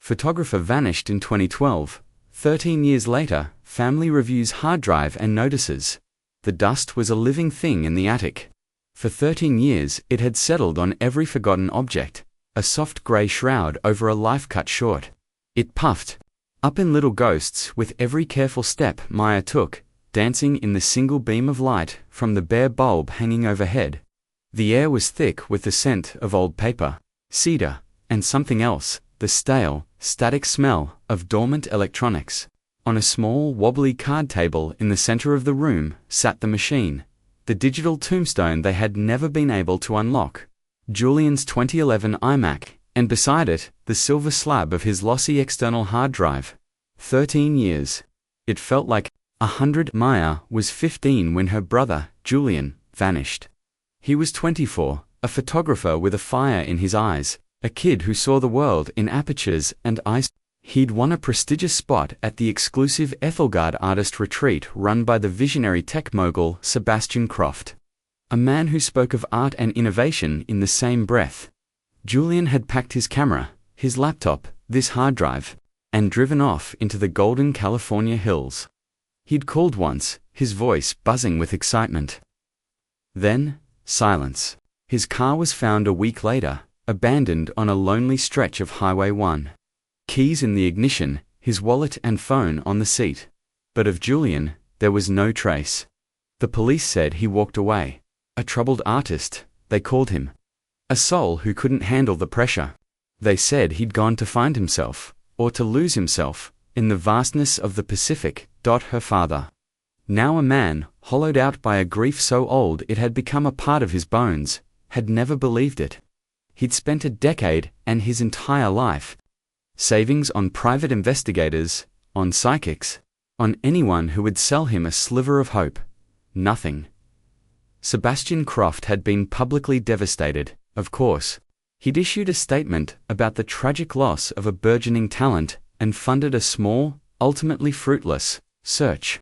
Photographer vanished in 2012. 13 years later, family reviews hard drive and notices. The dust was a living thing in the attic. For 13 years, it had settled on every forgotten object, a soft grey shroud over a life cut short. It puffed up in little ghosts with every careful step Maya took, dancing in the single beam of light from the bare bulb hanging overhead. The air was thick with the scent of old paper, cedar, and something else, the stale, static smell of dormant electronics. On a small, wobbly card table in the center of the room sat the machine, the digital tombstone they had never been able to unlock. Julian's 2011 iMac, and beside it, the silver slab of his lossy external hard drive. 13 years. It felt like 100. Maya was 15 when her brother, Julian, vanished. He was 24, a photographer with a fire in his eyes, a kid who saw the world in apertures and eyes. He'd won a prestigious spot at the exclusive Ethelgard artist retreat run by the visionary tech mogul Sebastian Croft. A man who spoke of art and innovation in the same breath. Julian had packed his camera, his laptop, this hard drive, and driven off into the golden California hills. He'd called once, his voice buzzing with excitement. Then, silence. His car was found a week later, abandoned on a lonely stretch of Highway 1. Keys in the ignition, his wallet and phone on the seat. But of Julian, there was no trace. The police said he walked away. A troubled artist, they called him. A soul who couldn't handle the pressure. They said he'd gone to find himself, or to lose himself, in the vastness of the Pacific. Her father. Now a man, hollowed out by a grief so old it had become a part of his bones, had never believed it. He'd spent a decade and his entire life. Savings on private investigators, on psychics, on anyone who would sell him a sliver of hope. Nothing. Sebastian Croft had been publicly devastated, of course. He'd issued a statement about the tragic loss of a burgeoning talent and funded a small, ultimately fruitless, search.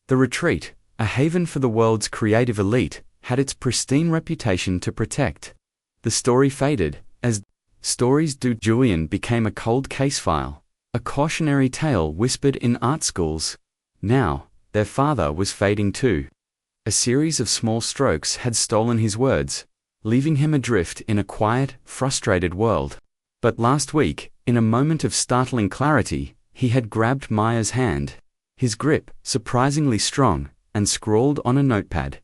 The retreat, a haven for the world's creative elite, had its pristine reputation to protect. The story faded, as stories do. Julian became a cold case file, a cautionary tale whispered in art schools. Now, their father was fading too. A series of small strokes had stolen his words, leaving him adrift in a quiet, frustrated world. But last week, in a moment of startling clarity, he had grabbed Maya's hand, his grip surprisingly strong, and scrawled on a notepad.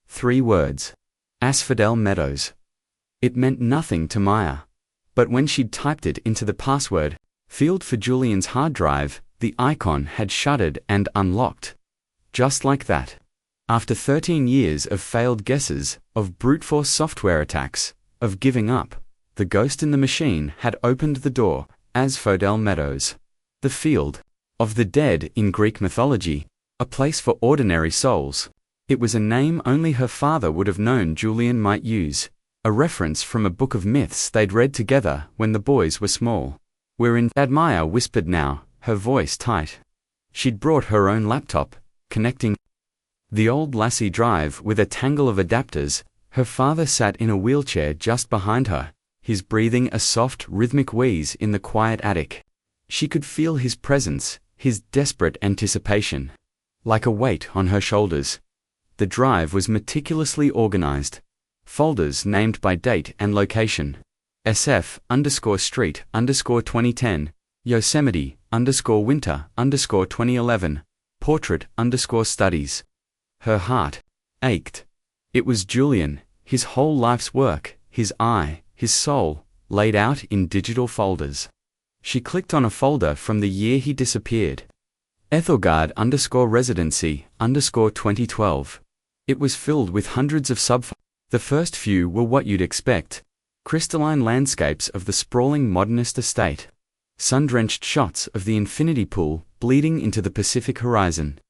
3 words. Asphodel Meadows. It meant nothing to Maya. But when she'd typed it into the password field for Julian's hard drive, the icon had shuddered and unlocked. Just like that. After 13 years of failed guesses, of brute force software attacks, of giving up, the ghost in the machine had opened the door. Asphodel Meadows. The field of the dead in Greek mythology, a place for ordinary souls. It was a name only her father would have known Julian might use, a reference from a book of myths they'd read together when the boys were small. "We're in," Maya whispered now, her voice tight. She'd brought her own laptop, connecting the old Lassie drive with a tangle of adapters. Her father sat in a wheelchair just behind her, his breathing a soft, rhythmic wheeze in the quiet attic. She could feel his presence, his desperate anticipation, like a weight on her shoulders. The drive was meticulously organized. Folders named by date and location. SF_Street_2010, Yosemite_Winter_2011, Portrait_Studies. Her heart ached. It was Julian, his whole life's work, his eye, his soul, laid out in digital folders. She clicked on a folder from the year he disappeared. Ethelgard_Residency_2012. It was filled with hundreds of sub-files. The first few were what you'd expect. Crystalline landscapes of the sprawling modernist estate. Sun-drenched shots of the infinity pool bleeding into the Pacific horizon.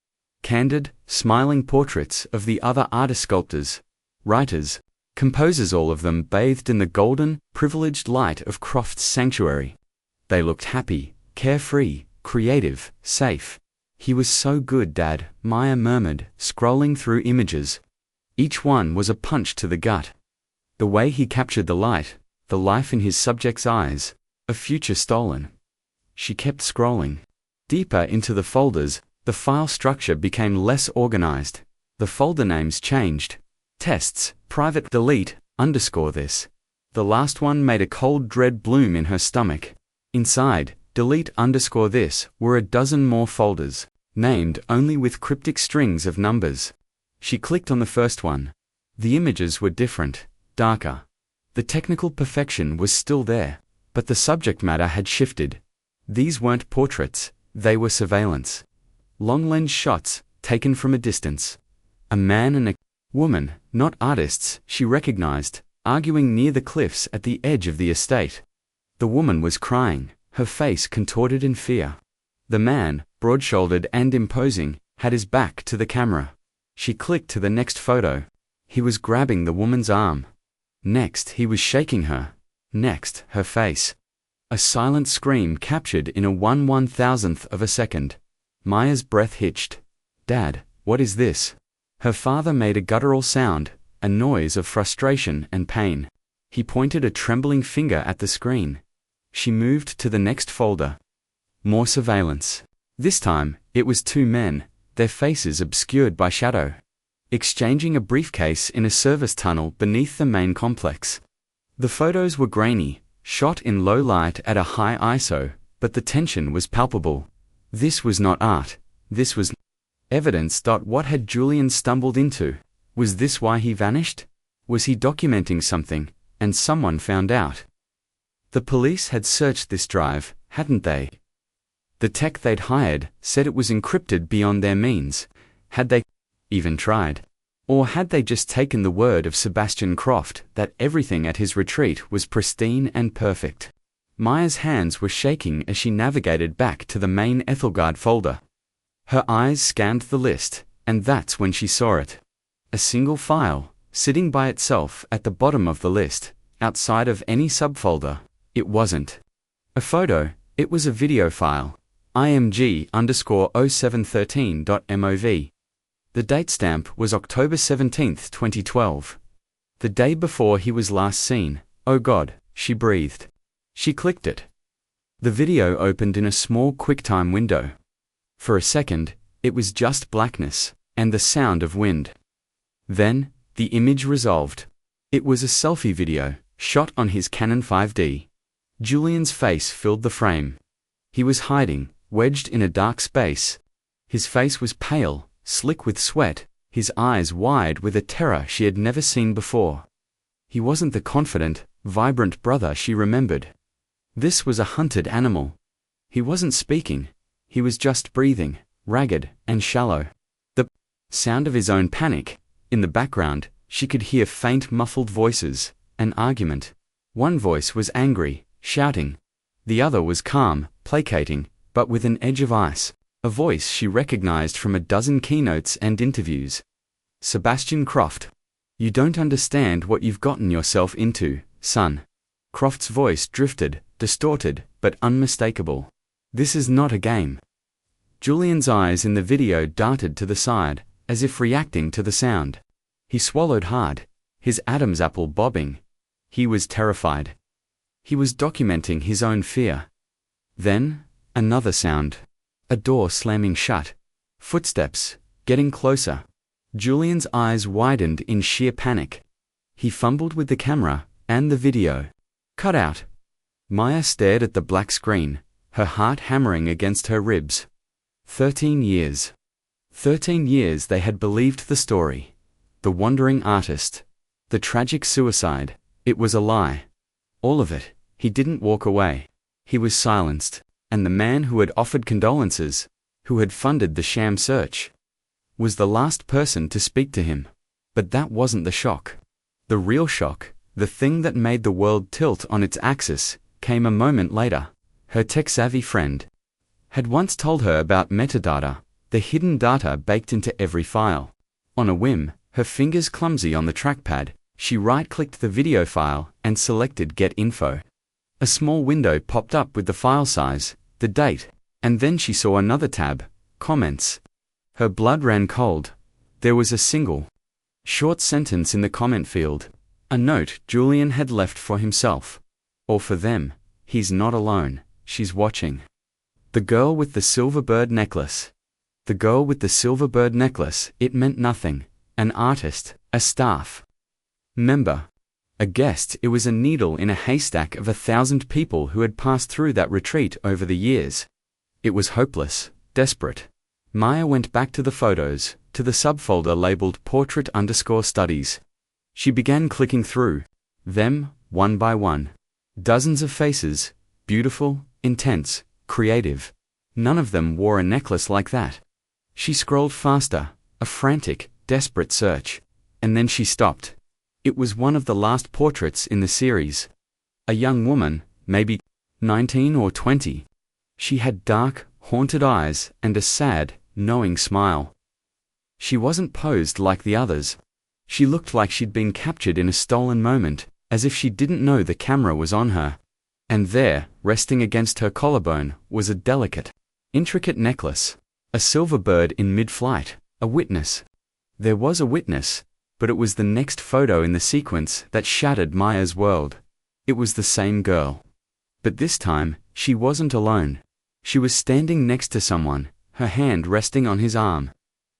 Candid, smiling portraits of the other artist-sculptors, writers, composers, all of them bathed in the golden, privileged light of Croft's sanctuary. They looked happy, carefree, creative, safe. "He was so good, Dad," Maya murmured, scrolling through images. Each one was a punch to the gut. The way he captured the light, the life in his subject's eyes, a future stolen. She kept scrolling. Deeper into the folders, the file structure became less organized. The folder names changed. Tests, private, delete, _this. The last one made a cold dread bloom in her stomach. Inside, delete _this, were a dozen more folders, named only with cryptic strings of numbers. She clicked on the first one. The images were different, darker. The technical perfection was still there, but the subject matter had shifted. These weren't portraits, they were surveillance. Long lens shots, taken from a distance. A man and a woman, not artists, she recognized, arguing near the cliffs at the edge of the estate. The woman was crying, her face contorted in fear. The man, broad-shouldered and imposing, had his back to the camera. She clicked to the next photo. He was grabbing the woman's arm. Next, he was shaking her. Next, her face. A silent scream captured in a 1/1000th of a second. Maya's breath hitched. "Dad, what is this?" Her father made a guttural sound, a noise of frustration and pain. He pointed a trembling finger at the screen. She moved to the next folder. More surveillance. This time, it was two men, their faces obscured by shadow, exchanging a briefcase in a service tunnel beneath the main complex. The photos were grainy, shot in low light at a high ISO, but the tension was palpable. This was not art. This was evidence. What had Julian stumbled into? Was this why he vanished? Was he documenting something, and someone found out? The police had searched this drive, hadn't they? The tech they'd hired said it was encrypted beyond their means. Had they even tried? Or had they just taken the word of Sebastian Croft that everything at his retreat was pristine and perfect? Maya's hands were shaking as she navigated back to the main Ethelgard folder. Her eyes scanned the list, and that's when she saw it. A single file, sitting by itself at the bottom of the list, outside of any subfolder. It wasn't a photo, it was a video file. img_0713.mov. The date stamp was October 17, 2012. The day before he was last seen. Oh God, she breathed. She clicked it. The video opened in a small QuickTime window. For a second, it was just blackness, and the sound of wind. Then, the image resolved. It was a selfie video, shot on his Canon 5D. Julian's face filled the frame. He was hiding, wedged in a dark space. His face was pale, slick with sweat, his eyes wide with a terror she had never seen before. He wasn't the confident, vibrant brother she remembered. This was a hunted animal. He wasn't speaking. He was just breathing, ragged and shallow. The sound of his own panic. In the background, she could hear faint muffled voices, an argument. One voice was angry, shouting. The other was calm, placating, but with an edge of ice. A voice she recognized from a dozen keynotes and interviews. Sebastian Croft. "You don't understand what you've gotten yourself into, son." Croft's voice drifted, distorted, but unmistakable. "This is not a game." Julian's eyes in the video darted to the side, as if reacting to the sound. He swallowed hard, his Adam's apple bobbing. He was terrified. He was documenting his own fear. Then, another sound. A door slamming shut. Footsteps, getting closer. Julian's eyes widened in sheer panic. He fumbled with the camera, and the video. Cut out. Maya stared at the black screen, her heart hammering against her ribs. 13 years. 13 years they had believed the story. The wandering artist. The tragic suicide. It was a lie. All of it. He didn't walk away. He was silenced. And the man who had offered condolences, who had funded the sham search, was the last person to speak to him. But that wasn't the shock. The real shock, the thing that made the world tilt on its axis, came a moment later. Her tech-savvy friend had once told her about metadata, the hidden data baked into every file. On a whim, her fingers clumsy on the trackpad, she right-clicked the video file and selected Get Info. A small window popped up with the file size, the date, and then she saw another tab, Comments. Her blood ran cold. There was a single, short sentence in the comment field, a note Julian had left for himself. Or for them. "He's not alone, she's watching." The girl with the silver bird necklace. The girl with the silver bird necklace, it meant nothing. An artist, a staff member, a guest. It was a needle in a haystack of 1,000 people who had passed through that retreat over the years. It was hopeless, desperate. Maya went back to the photos, to the subfolder labeled Portrait_Studies. She began clicking through them, one by one. Dozens of faces, beautiful, intense, creative. None of them wore a necklace like that. She scrolled faster, a frantic, desperate search. And then she stopped. It was one of the last portraits in the series. A young woman, maybe 19 or 20. She had dark, haunted eyes and a sad, knowing smile. She wasn't posed like the others. She looked like she'd been captured in a stolen moment, as if she didn't know the camera was on her. And there, resting against her collarbone, was a delicate, intricate necklace. A silver bird in mid-flight, a witness. There was a witness, but it was the next photo in the sequence that shattered Maya's world. It was the same girl. But this time, she wasn't alone. She was standing next to someone, her hand resting on his arm.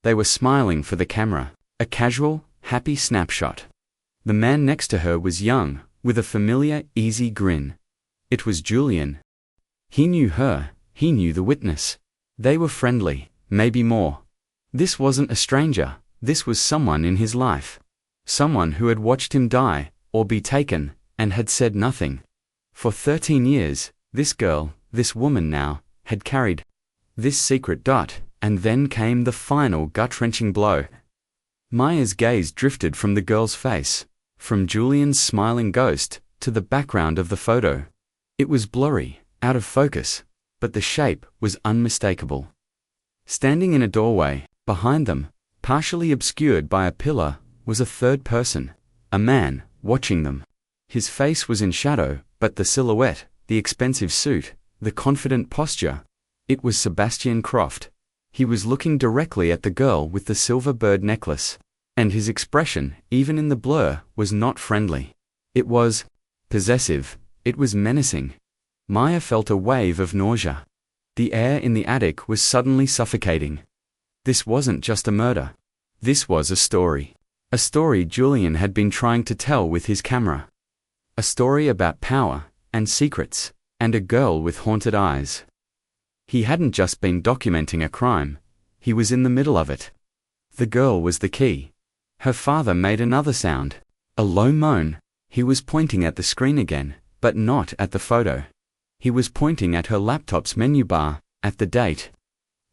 They were smiling for the camera, a casual, happy snapshot. The man next to her was young, with a familiar, easy grin. It was Julian. He knew her, he knew the witness. They were friendly, maybe more. This wasn't a stranger, this was someone in his life. Someone who had watched him die, or be taken, and had said nothing. For 13 years, this girl, this woman now, had carried this secret dot, and then came the final gut-wrenching blow. Maya's gaze drifted from the girl's face, from Julian's smiling ghost, to the background of the photo. It was blurry, out of focus, but the shape was unmistakable. Standing in a doorway, behind them, partially obscured by a pillar, was a third person, a man, watching them. His face was in shadow, but the silhouette, the expensive suit, the confident posture, it was Sebastian Croft. He was looking directly at the girl with the silver bird necklace, and his expression, even in the blur, was not friendly. It was possessive, it was menacing. Maya felt a wave of nausea. The air in the attic was suddenly suffocating. This wasn't just a murder. This was a story. A story Julian had been trying to tell with his camera. A story about power, and secrets, and a girl with haunted eyes. He hadn't just been documenting a crime, he was in the middle of it. The girl was the key. Her father made another sound, a low moan. He was pointing at the screen again, but not at the photo. He was pointing at her laptop's menu bar, at the date.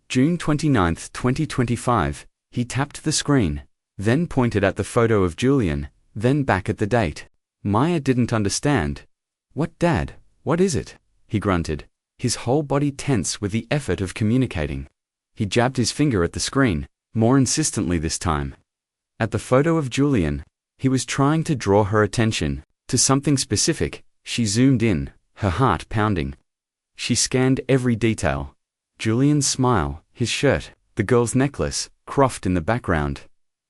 June 29, 2025, he tapped the screen, then pointed at the photo of Julian, then back at the date. Maya didn't understand. "What, Dad? What is it?" he grunted, his whole body tense with the effort of communicating. He jabbed his finger at the screen, more insistently this time. At the photo of Julian, he was trying to draw her attention to something specific. She zoomed in, her heart pounding. She scanned every detail. Julian's smile, his shirt, the girl's necklace, Croft in the background.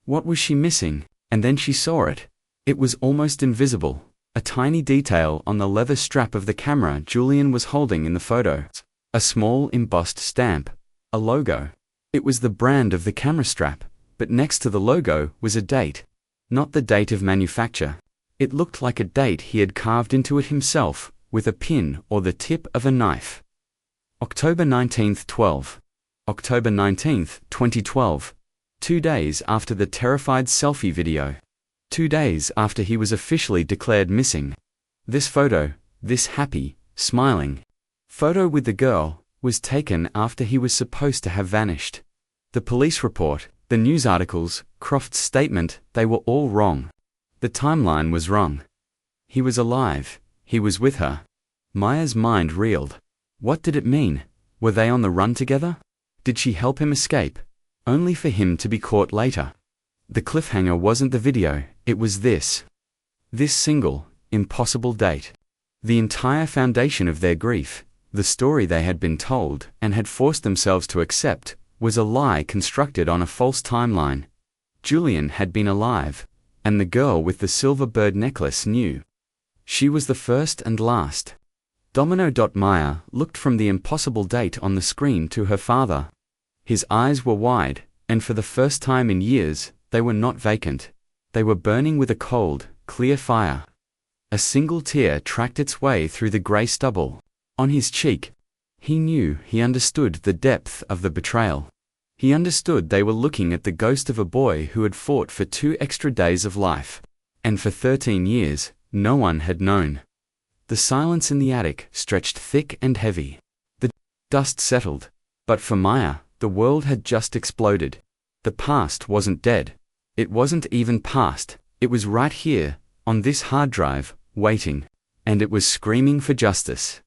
What was she missing? And then she saw it. It was almost invisible. A tiny detail on the leather strap of the camera Julian was holding in the photo. A small embossed stamp. A logo. It was the brand of the camera strap, but next to the logo was a date. Not the date of manufacture. It looked like a date he had carved into it himself, with a pin or the tip of a knife. October 19th, 12. October 19th, 2012. 2 days after the terrified selfie video. 2 days after he was officially declared missing. This photo, this happy, smiling photo with the girl, was taken after he was supposed to have vanished. The police report, the news articles, Croft's statement, they were all wrong. The timeline was wrong. He was alive. He was with her. Maya's mind reeled. What did it mean? Were they on the run together? Did she help him escape? Only for him to be caught later. The cliffhanger wasn't the video, it was this. This single, impossible date. The entire foundation of their grief, the story they had been told and had forced themselves to accept, was a lie constructed on a false timeline. Julian had been alive, and the girl with the silver bird necklace knew. She was the first and last. Domino. Maya looked from the impossible date on the screen to her father. His eyes were wide, and for the first time in years, they were not vacant. They were burning with a cold, clear fire. A single tear tracked its way through the grey stubble. On his cheek, he understood the depth of the betrayal. He understood they were looking at the ghost of a boy who had fought for 2 extra days of life. And for 13 years, no one had known. The silence in the attic stretched thick and heavy. The dust settled. But for Maya, the world had just exploded. The past wasn't dead. It wasn't even past. It was right here, on this hard drive, waiting. And it was screaming for justice.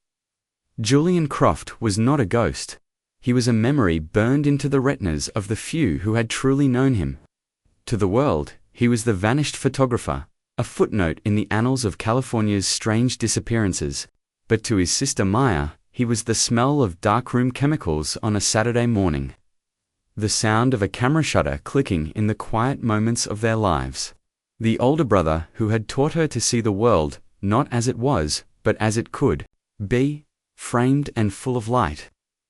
Julian Croft was not a ghost. He was a memory burned into the retinas of the few who had truly known him. To the world, he was the vanished photographer, a footnote in the annals of California's strange disappearances. But to his sister Maya, he was the smell of darkroom chemicals on a Saturday morning. The sound of a camera shutter clicking in the quiet moments of their lives. The older brother who had taught her to see the world, not as it was, but as it could be, framed and full of light.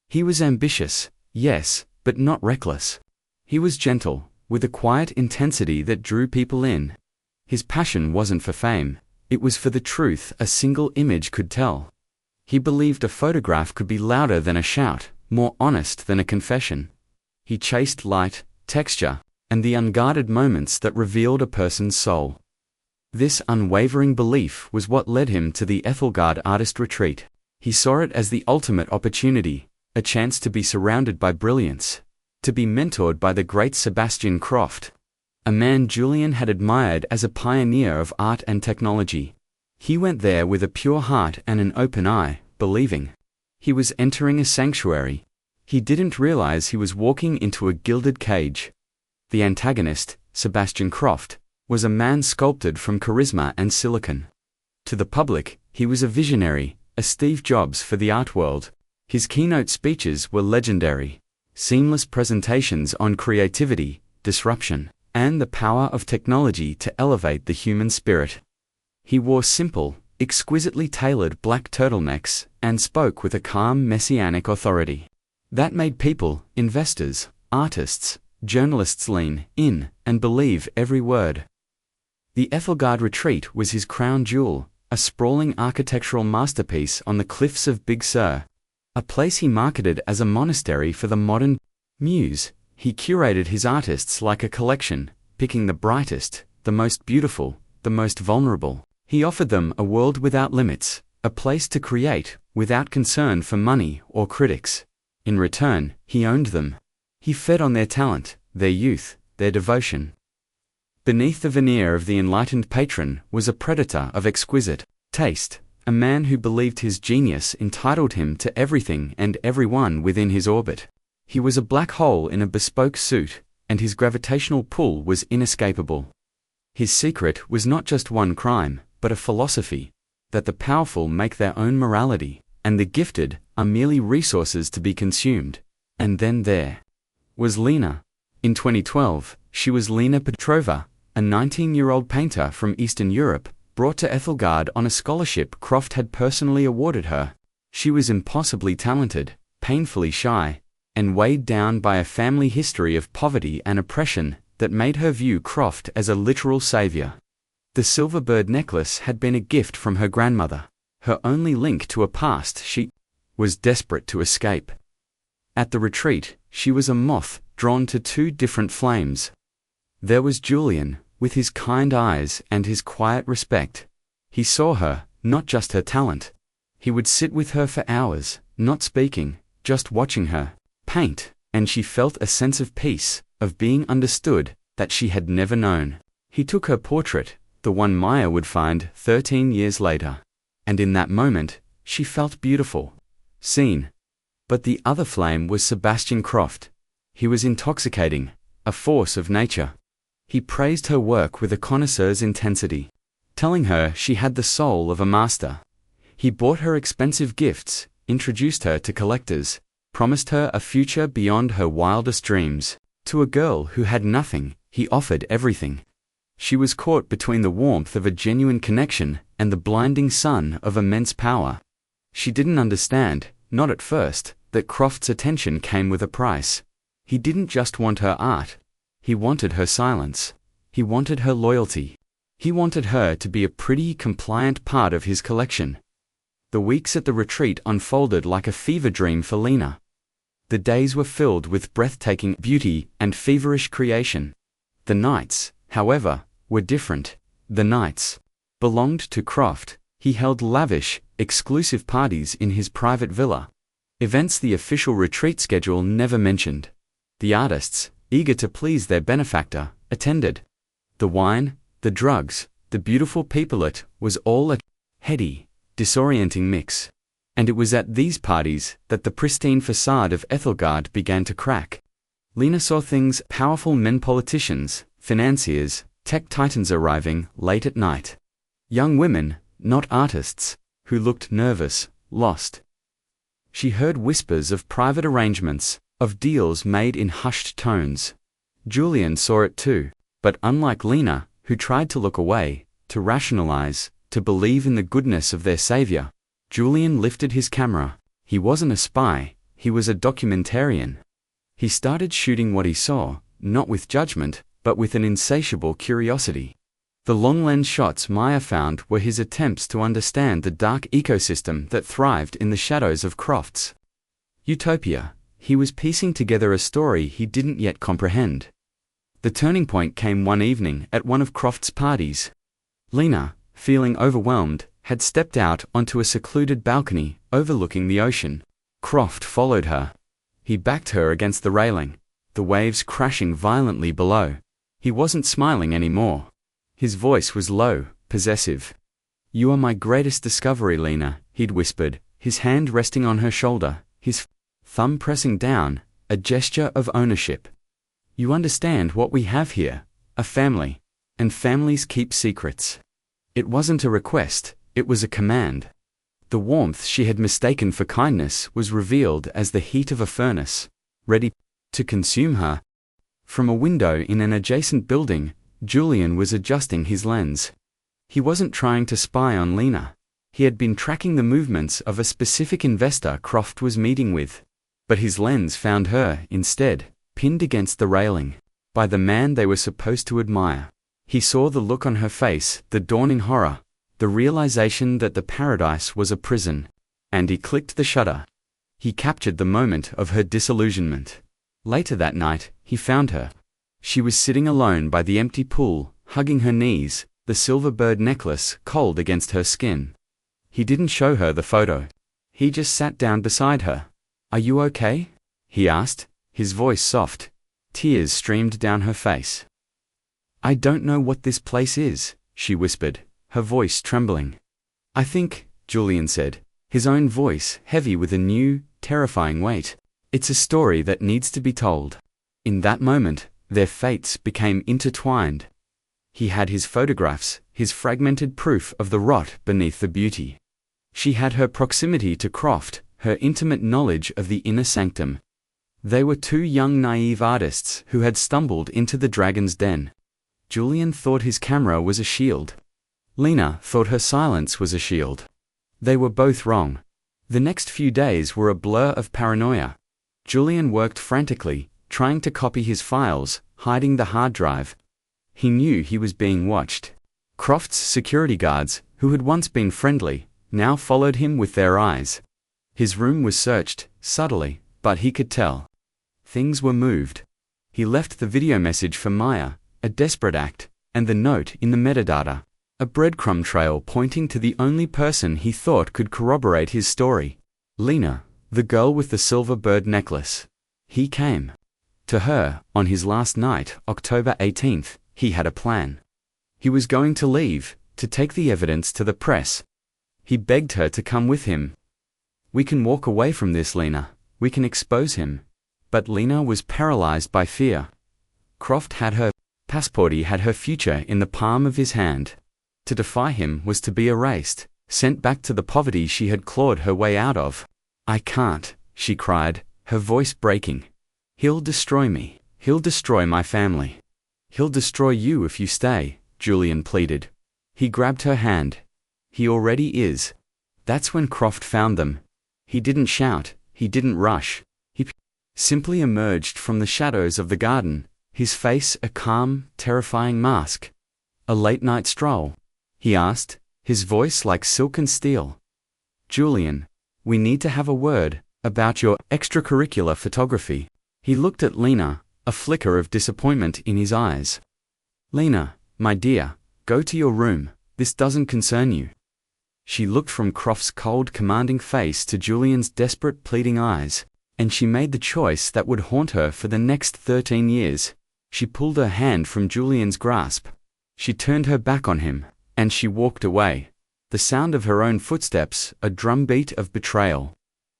He was ambitious, yes, but not reckless. He was gentle, with a quiet intensity that drew people in. His passion wasn't for fame, it was for the truth a single image could tell. He believed a photograph could be louder than a shout, more honest than a confession. He chased light, texture, and the unguarded moments that revealed a person's soul. This unwavering belief was what led him to the Ethelgard Artist Retreat. He saw it as the ultimate opportunity, a chance to be surrounded by brilliance, to be mentored by the great Sebastian Croft, a man Julian had admired as a pioneer of art and technology. He went there with a pure heart and an open eye, believing he was entering a sanctuary. He didn't realize he was walking into a gilded cage. The antagonist, Sebastian Croft, was a man sculpted from charisma and silicon. To the public, he was a visionary, a Steve Jobs for the art world. His keynote speeches were legendary, seamless presentations on creativity, disruption, and the power of technology to elevate the human spirit. He wore simple, exquisitely tailored black turtlenecks and spoke with a calm messianic authority that made people, investors, artists, journalists lean in and believe every word. The Ethelgard Retreat was his crown jewel, a sprawling architectural masterpiece on the cliffs of Big Sur, a place he marketed as a monastery for the modern muse. He curated his artists like a collection, picking the brightest, the most beautiful, the most vulnerable. He offered them a world without limits, a place to create, without concern for money or critics. In return, he owned them. He fed on their talent, their youth, their devotion. Beneath the veneer of the enlightened patron was a predator of exquisite taste, a man who believed his genius entitled him to everything and everyone within his orbit. He was a black hole in a bespoke suit, and his gravitational pull was inescapable. His secret was not just one crime, but a philosophy, that the powerful make their own morality, and the gifted are merely resources to be consumed. And then there was Lena. In 2012, she was Lena Petrova, a 19-year-old painter from Eastern Europe, brought to Ethelgard on a scholarship Croft had personally awarded her. She was impossibly talented, painfully shy, and weighed down by a family history of poverty and oppression that made her view Croft as a literal savior. The silver bird necklace had been a gift from her grandmother, her only link to a past she was desperate to escape. At the retreat, she was a moth drawn to 2 different flames. There was Julian, with his kind eyes and his quiet respect. He saw her, not just her talent. He would sit with her for hours, not speaking, just watching her paint, and she felt a sense of peace, of being understood, that she had never known. He took her portrait, the one Maya would find 13 years later. And in that moment, she felt beautiful, seen. But the other flame was Sebastian Croft. He was intoxicating, a force of nature. He praised her work with a connoisseur's intensity, telling her she had the soul of a master. He bought her expensive gifts, introduced her to collectors, promised her a future beyond her wildest dreams. To a girl who had nothing, he offered everything. She was caught between the warmth of a genuine connection and the blinding sun of immense power. She didn't understand, not at first, that Croft's attention came with a price. He didn't just want her art. He wanted her silence. He wanted her loyalty. He wanted her to be a pretty, compliant part of his collection. The weeks at the retreat unfolded like a fever dream for Lena. The days were filled with breathtaking beauty and feverish creation. The nights, however, were different. The nights belonged to Croft. He held lavish, exclusive parties in his private villa. Events the official retreat schedule never mentioned. The artists, eager to please their benefactor, attended. The wine, the drugs, the beautiful people, it was all a heady, disorienting mix. And it was at these parties that the pristine facade of Ethelgard began to crack. Lena saw things: powerful men, politicians, financiers, tech titans arriving late at night. Young women, not artists, who looked nervous, lost. She heard whispers of private arrangements, of deals made in hushed tones. Julian saw it too, but unlike Lena, who tried to look away, to rationalize, to believe in the goodness of their savior, Julian lifted his camera. He wasn't a spy, he was a documentarian. He started shooting what he saw, not with judgment, but with an insatiable curiosity. The long-lens shots Maya found were his attempts to understand the dark ecosystem that thrived in the shadows of Croft's utopia. He was piecing together a story he didn't yet comprehend. The turning point came one evening at one of Croft's parties. Lena, feeling overwhelmed, had stepped out onto a secluded balcony overlooking the ocean. Croft followed her. He backed her against the railing, the waves crashing violently below. He wasn't smiling anymore. His voice was low, possessive. "You are my greatest discovery, Lena," he'd whispered, his hand resting on her shoulder, his thumb pressing down, a gesture of ownership. "You understand what we have here, a family, and families keep secrets." It wasn't a request, it was a command. The warmth she had mistaken for kindness was revealed as the heat of a furnace, ready to consume her. From a window in an adjacent building, Julian was adjusting his lens. He wasn't trying to spy on Lena. He had been tracking the movements of a specific investor Croft was meeting with. But his lens found her, instead, pinned against the railing, by the man they were supposed to admire. He saw the look on her face, the dawning horror, the realization that the paradise was a prison, and he clicked the shutter. He captured the moment of her disillusionment. Later that night, he found her. She was sitting alone by the empty pool, hugging her knees, the silver bird necklace cold against her skin. He didn't show her the photo. He just sat down beside her. "Are you okay?" he asked, his voice soft. Tears streamed down her face. "I don't know what this place is," she whispered, her voice trembling. "I think," Julian said, his own voice heavy with a new, terrifying weight, "it's a story that needs to be told." In that moment, their fates became intertwined. He had his photographs, his fragmented proof of the rot beneath the beauty. She had her proximity to Croft, her intimate knowledge of the inner sanctum. They were two young naive artists who had stumbled into the dragon's den. Julian thought his camera was a shield. Lena thought her silence was a shield. They were both wrong. The next few days were a blur of paranoia. Julian worked frantically, trying to copy his files, hiding the hard drive. He knew he was being watched. Croft's security guards, who had once been friendly, now followed him with their eyes. His room was searched, subtly, but he could tell. Things were moved. He left the video message for Maya, a desperate act, and the note in the metadata, a breadcrumb trail pointing to the only person he thought could corroborate his story. Lena, the girl with the silver bird necklace. He came to her on his last night, October 18th. He had a plan. He was going to leave, to take the evidence to the press. He begged her to come with him. "We can walk away from this, Lena. We can expose him." But Lena was paralyzed by fear. Croft had her passport. He had her future in the palm of his hand. To defy him was to be erased, sent back to the poverty she had clawed her way out of. "I can't," she cried, her voice breaking. "He'll destroy me. He'll destroy my family." "He'll destroy you if you stay," Julian pleaded. He grabbed her hand. "He already is." That's when Croft found them. He didn't shout, he didn't rush. He simply emerged from the shadows of the garden, his face a calm, terrifying mask. "A late-night stroll?" he asked, his voice like silken steel. "Julian, we need to have a word about your extracurricular photography." He looked at Lena, a flicker of disappointment in his eyes. "Lena, my dear, go to your room, this doesn't concern you." She looked from Croft's cold, commanding face to Julian's desperate, pleading eyes, and she made the choice that would haunt her for the next 13 years. She pulled her hand from Julian's grasp. She turned her back on him, and she walked away. The sound of her own footsteps, a drumbeat of betrayal.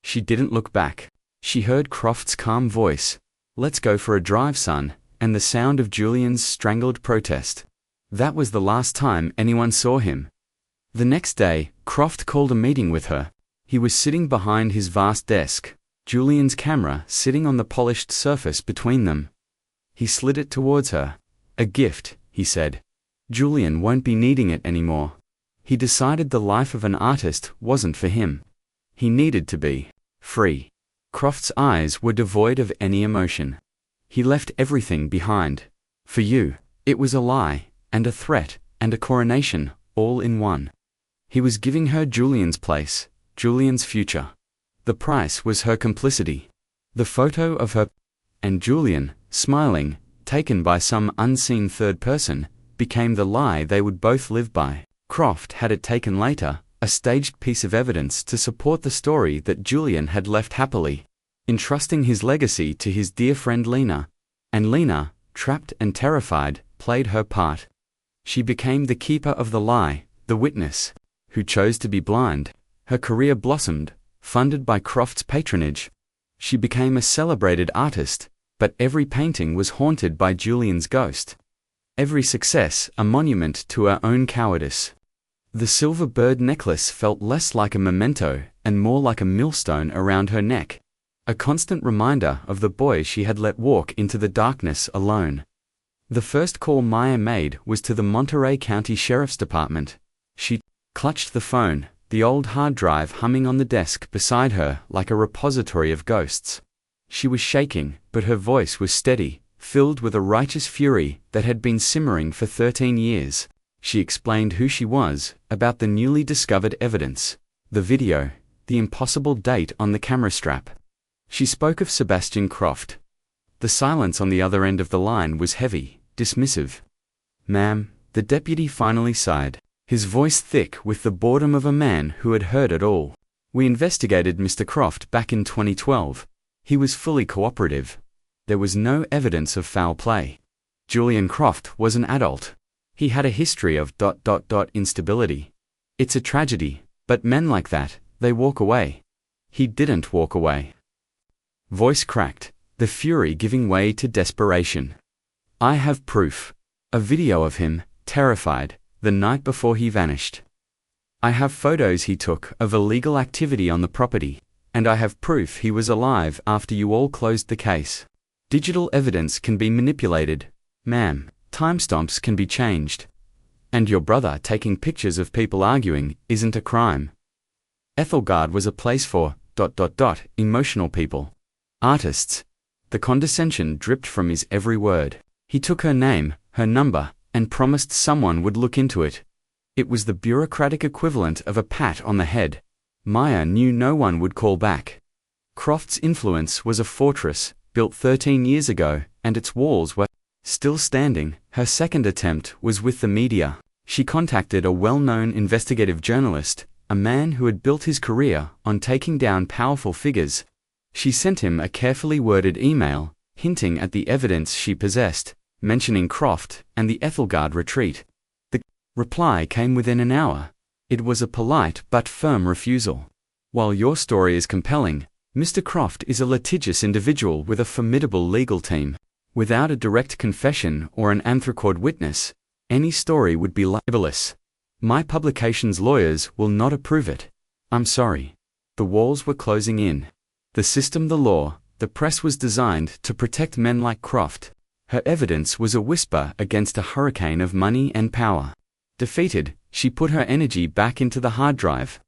She didn't look back. She heard Croft's calm voice, "Let's go for a drive, son," and the sound of Julian's strangled protest. That was the last time anyone saw him. The next day, Croft called a meeting with her. He was sitting behind his vast desk, Julian's camera sitting on the polished surface between them. He slid it towards her. "A gift," he said. "Julian won't be needing it anymore." He decided the life of an artist wasn't for him. He needed to be free. Croft's eyes were devoid of any emotion. "He left everything behind. For you, it was a lie, and a threat, and a coronation, all in one." He was giving her Julian's place, Julian's future. The price was her complicity. The photo of her and Julian, smiling, taken by some unseen third person, became the lie they would both live by. Croft had it taken later, a staged piece of evidence to support the story that Julian had left happily, entrusting his legacy to his dear friend Lena. And Lena, trapped and terrified, played her part. She became the keeper of the lie, the witness, who chose to be blind. Her career blossomed, funded by Croft's patronage. She became a celebrated artist, but every painting was haunted by Julian's ghost. Every success a monument to her own cowardice. The silver bird necklace felt less like a memento and more like a millstone around her neck, a constant reminder of the boy she had let walk into the darkness alone. The first call Maya made was to the Monterey County Sheriff's Department. She clutched the phone, the old hard drive humming on the desk beside her like a repository of ghosts. She was shaking, but her voice was steady, filled with a righteous fury that had been simmering for 13 years. She explained who she was, about the newly discovered evidence, the video, the impossible date on the camera strap. She spoke of Sebastian Croft. The silence on the other end of the line was heavy, dismissive. "Ma'am," the deputy finally sighed, his voice thick with the boredom of a man who had heard it all. "We investigated Mr. Croft back in 2012. He was fully cooperative. There was no evidence of foul play. Julian Croft was an adult. He had a history of ... instability. It's a tragedy, but men like that, they walk away. He didn't walk away." Voice cracked, the fury giving way to desperation. "I have proof. A video of him, terrified, the night before he vanished. I have photos he took of illegal activity on the property, and I have proof he was alive after you all closed the case. Digital evidence can be manipulated, ma'am. Timestamps can be changed. And your brother taking pictures of people arguing isn't a crime. Ethelgard was a place for ... emotional people. Artists." The condescension dripped from his every word. He took her name, her number, and promised someone would look into it. It was the bureaucratic equivalent of a pat on the head. Maya knew no one would call back. Croft's influence was a fortress, built 13 years ago, and its walls were still standing. Her second attempt was with the media. She contacted a well-known investigative journalist, a man who had built his career on taking down powerful figures. She sent him a carefully worded email, hinting at the evidence she possessed, mentioning Croft and the Ethelgard retreat. The reply came within an hour. It was a polite but firm refusal. "While your story is compelling, Mr. Croft is a litigious individual with a formidable legal team. Without a direct confession or an anthropoid witness, any story would be libelous. My publication's lawyers will not approve it. I'm sorry." The walls were closing in. The system, the law, the press was designed to protect men like Croft. Her evidence was a whisper against a hurricane of money and power. Defeated, she put her energy back into the hard drive.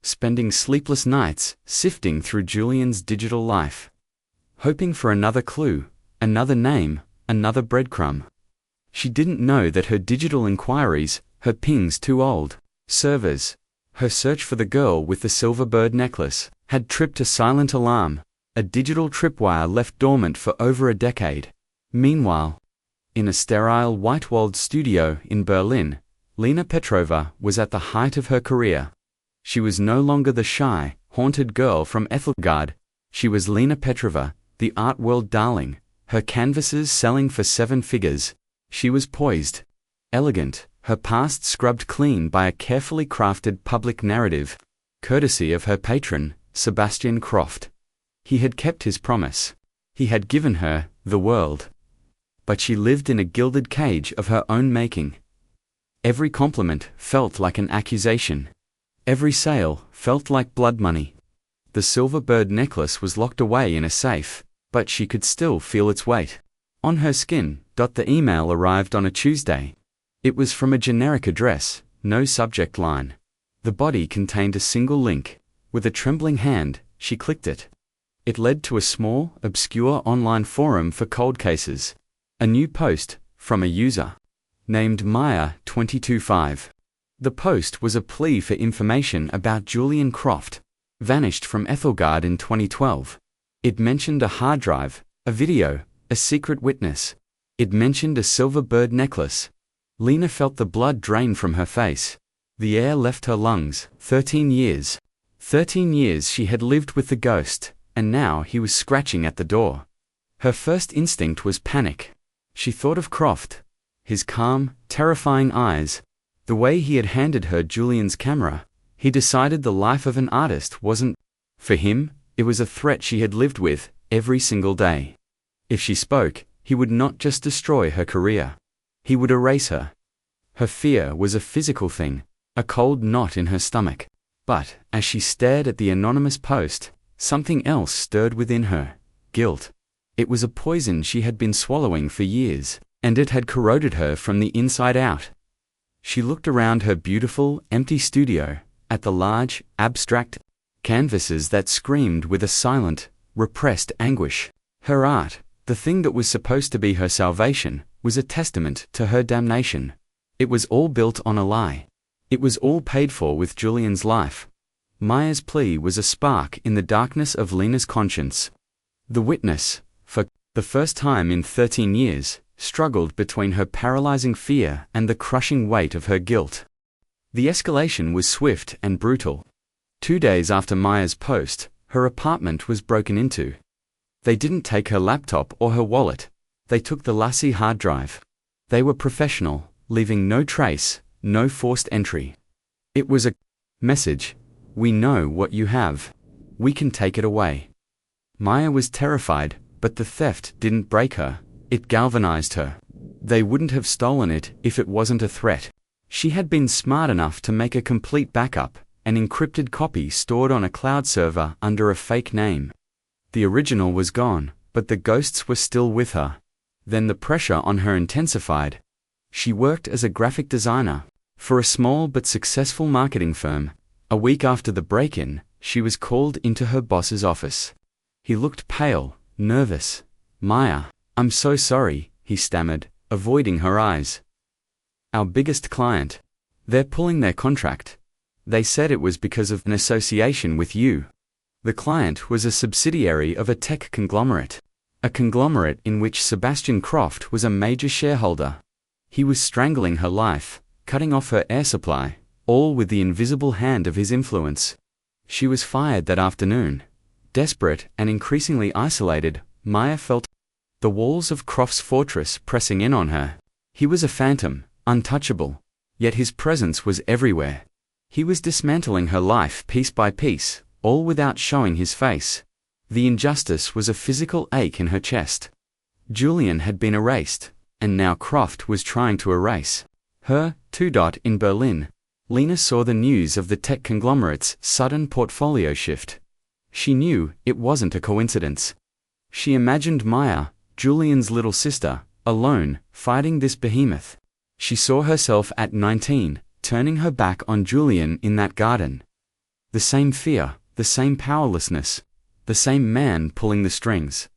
spending sleepless nights sifting through Julian's digital life, hoping for another clue, another name, another breadcrumb. She didn't know that her digital inquiries, her pings to old servers, her search for the girl with the silver bird necklace, had tripped a silent alarm, a digital tripwire left dormant for over a decade. Meanwhile, in a sterile white-walled studio in Berlin, Lena Petrova was at the height of her career. She was no longer the shy, haunted girl from Ethelgard. She was Lena Petrova, the art world darling, her canvases selling for 7 figures. She was poised, elegant, her past scrubbed clean by a carefully crafted public narrative, courtesy of her patron, Sebastian Croft. He had kept his promise. He had given her the world. But she lived in a gilded cage of her own making. Every compliment felt like an accusation. Every sale felt like blood money. The silver bird necklace was locked away in a safe, but she could still feel its weight on her skin. The email arrived on a Tuesday. It was from a generic address, no subject line. The body contained a single link. With a trembling hand, she clicked it. It led to a small, obscure online forum for cold cases. A new post, from a user named Maya225. The post was a plea for information about Julian Croft, vanished from Ethelgard in 2012. It mentioned a hard drive, a video, a secret witness. It mentioned a silver bird necklace. Lena felt the blood drain from her face. The air left her lungs. 13 years. 13 years she had lived with the ghost, and now he was scratching at the door. Her first instinct was panic. She thought of Croft, his calm, terrifying eyes, the way he had handed her Julian's camera. He decided the life of an artist wasn't for him. It was a threat she had lived with every single day. If she spoke, he would not just destroy her career. He would erase her. Her fear was a physical thing, a cold knot in her stomach. But, as she stared at the anonymous post, something else stirred within her. Guilt. It was a poison she had been swallowing for years, and it had corroded her from the inside out. She looked around her beautiful, empty studio, at the large, abstract canvases that screamed with a silent, repressed anguish. Her art, the thing that was supposed to be her salvation, was a testament to her damnation. It was all built on a lie. It was all paid for with Julian's life. Maya's plea was a spark in the darkness of Lena's conscience. The witness, for the first time in 13 years, struggled between her paralyzing fear and the crushing weight of her guilt. The escalation was swift and brutal. 2 days after Maya's post, her apartment was broken into. They didn't take her laptop or her wallet. They took the Lassie hard drive. They were professional, leaving no trace, no forced entry. It was a message. We know what you have. We can take it away. Maya was terrified, but the theft didn't break her. It galvanized her. They wouldn't have stolen it if it wasn't a threat. She had been smart enough to make a complete backup, an encrypted copy stored on a cloud server under a fake name. The original was gone, but the ghosts were still with her. Then the pressure on her intensified. She worked as a graphic designer for a small but successful marketing firm. A week after the break-in, she was called into her boss's office. He looked pale, nervous. "Maya, I'm so sorry," he stammered, avoiding her eyes. "Our biggest client. They're pulling their contract. They said it was because of an association with you." The client was a subsidiary of a tech conglomerate. A conglomerate in which Sebastian Croft was a major shareholder. He was strangling her life, cutting off her air supply, all with the invisible hand of his influence. She was fired that afternoon. Desperate and increasingly isolated, Maya felt the walls of Croft's fortress pressing in on her. He was a phantom, untouchable, yet his presence was everywhere. He was dismantling her life piece by piece, all without showing his face. The injustice was a physical ache in her chest. Julian had been erased, and now Croft was trying to erase her. In Berlin, Lena saw the news of the tech conglomerate's sudden portfolio shift. She knew it wasn't a coincidence. She imagined Maya, Julian's little sister, alone, fighting this behemoth. She saw herself at 19, turning her back on Julian in that garden. The same fear, the same powerlessness, the same man pulling the strings.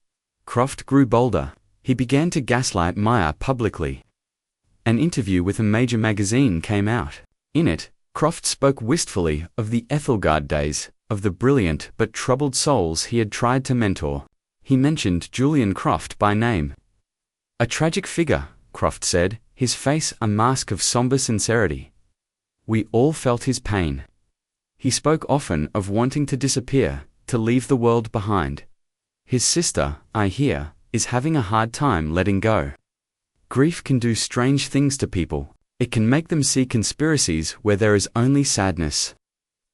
Croft grew bolder. He began to gaslight Maya publicly. An interview with a major magazine came out. In it, Croft spoke wistfully of the Ethelgard days, of the brilliant but troubled souls he had tried to mentor. He mentioned Julian Croft by name. A tragic figure, Croft said, his face a mask of somber sincerity. We all felt his pain. He spoke often of wanting to disappear, to leave the world behind. His sister, I hear, is having a hard time letting go. Grief can do strange things to people. It can make them see conspiracies where there is only sadness.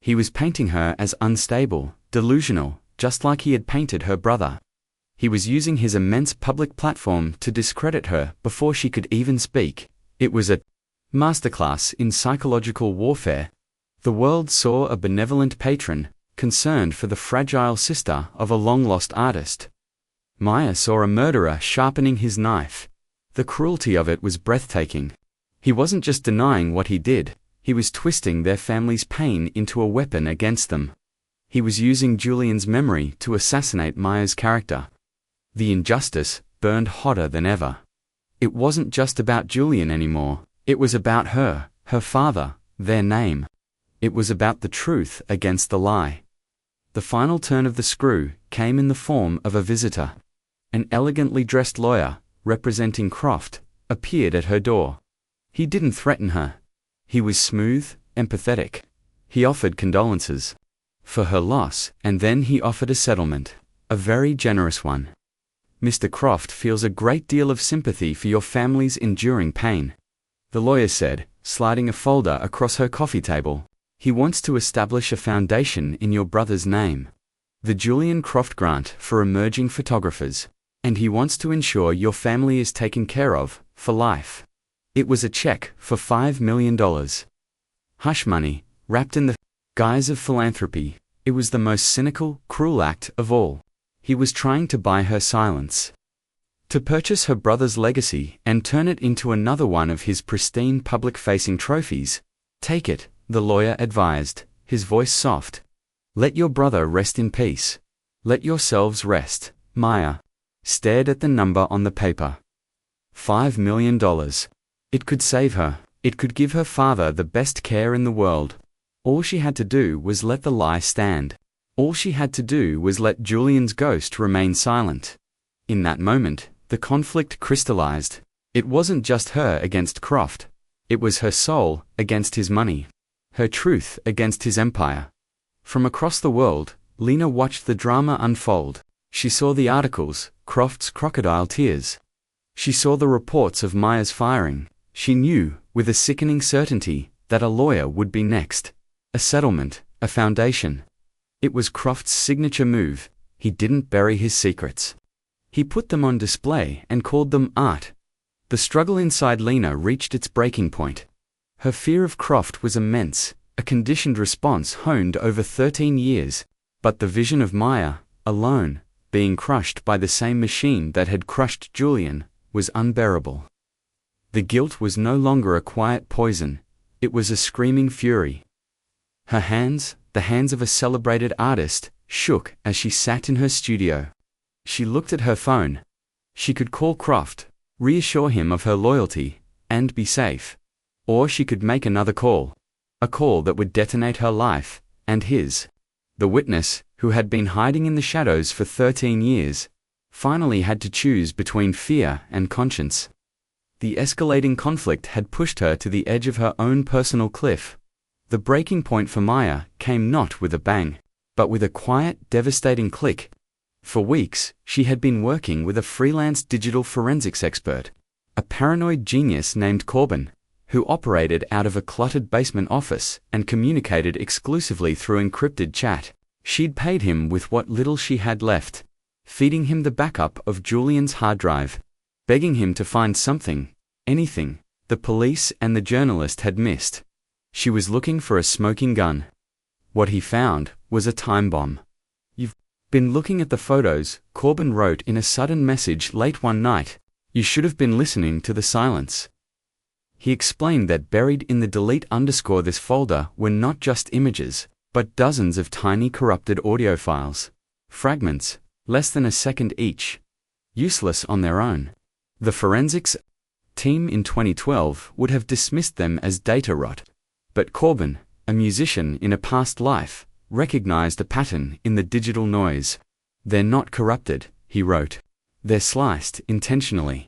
He was painting her as unstable, delusional, just like he had painted her brother. He was using his immense public platform to discredit her before she could even speak. It was a masterclass in psychological warfare. The world saw a benevolent patron, concerned for the fragile sister of a long-lost artist. Maya saw a murderer sharpening his knife. The cruelty of it was breathtaking. He wasn't just denying what he did, he was twisting their family's pain into a weapon against them. He was using Julian's memory to assassinate Maya's character. The injustice burned hotter than ever. It wasn't just about Julian anymore, it was about her, her father, their name. It was about the truth against the lie. The final turn of the screw came in the form of a visitor. An elegantly dressed lawyer, representing Croft, appeared at her door. He didn't threaten her. He was smooth, empathetic. He offered condolences for her loss, and then he offered a settlement, a very generous one. Mr. Croft feels a great deal of sympathy for your family's enduring pain, the lawyer said, sliding a folder across her coffee table. He wants to establish a foundation in your brother's name, the Julian Croft Grant for Emerging Photographers, and he wants to ensure your family is taken care of, for life. It was a check for $5 million. Hush money, wrapped in the guise of philanthropy. It was the most cynical, cruel act of all. He was trying to buy her silence, to purchase her brother's legacy and turn it into another one of his pristine public-facing trophies. Take it, the lawyer advised, his voice soft. Let your brother rest in peace. Let yourselves rest. Maya stared at the number on the paper. $5 million. It could save her. It could give her father the best care in the world. All she had to do was let the lie stand. All she had to do was let Julian's ghost remain silent. In that moment, the conflict crystallized. It wasn't just her against Croft. It was her soul against his money. Her truth against his empire. From across the world, Lena watched the drama unfold. She saw the articles, Croft's crocodile tears. She saw the reports of Maya's firing. She knew, with a sickening certainty, that a lawyer would be next. A settlement, a foundation. It was Croft's signature move. He didn't bury his secrets. He put them on display and called them art. The struggle inside Lena reached its breaking point. Her fear of Croft was immense, a conditioned response honed over 13 years. But the vision of Maya, alone, being crushed by the same machine that had crushed Julian, was unbearable. The guilt was no longer a quiet poison, it was a screaming fury. Her hands, the hands of a celebrated artist, shook as she sat in her studio. She looked at her phone. She could call Croft, reassure him of her loyalty, and be safe. Or she could make another call. A call that would detonate her life, and his. The witness, who had been hiding in the shadows for 13 years, finally had to choose between fear and conscience. The escalating conflict had pushed her to the edge of her own personal cliff. The breaking point for Maya came not with a bang, but with a quiet, devastating click. For weeks, she had been working with a freelance digital forensics expert, a paranoid genius named Corbin, who operated out of a cluttered basement office and communicated exclusively through encrypted chat. She'd paid him with what little she had left, feeding him the backup of Julian's hard drive, begging him to find something, anything, the police and the journalist had missed. She was looking for a smoking gun. What he found was a time bomb. You've been looking at the photos, Corbin wrote in a sudden message late one night. You should have been listening to the silence. He explained that buried in the delete_this folder were not just images, but dozens of tiny corrupted audio files. Fragments, less than a second each. Useless on their own. The forensics team in 2012 would have dismissed them as data rot. But Corbin, a musician in a past life, recognized a pattern in the digital noise. "They're not corrupted," he wrote. "They're sliced intentionally.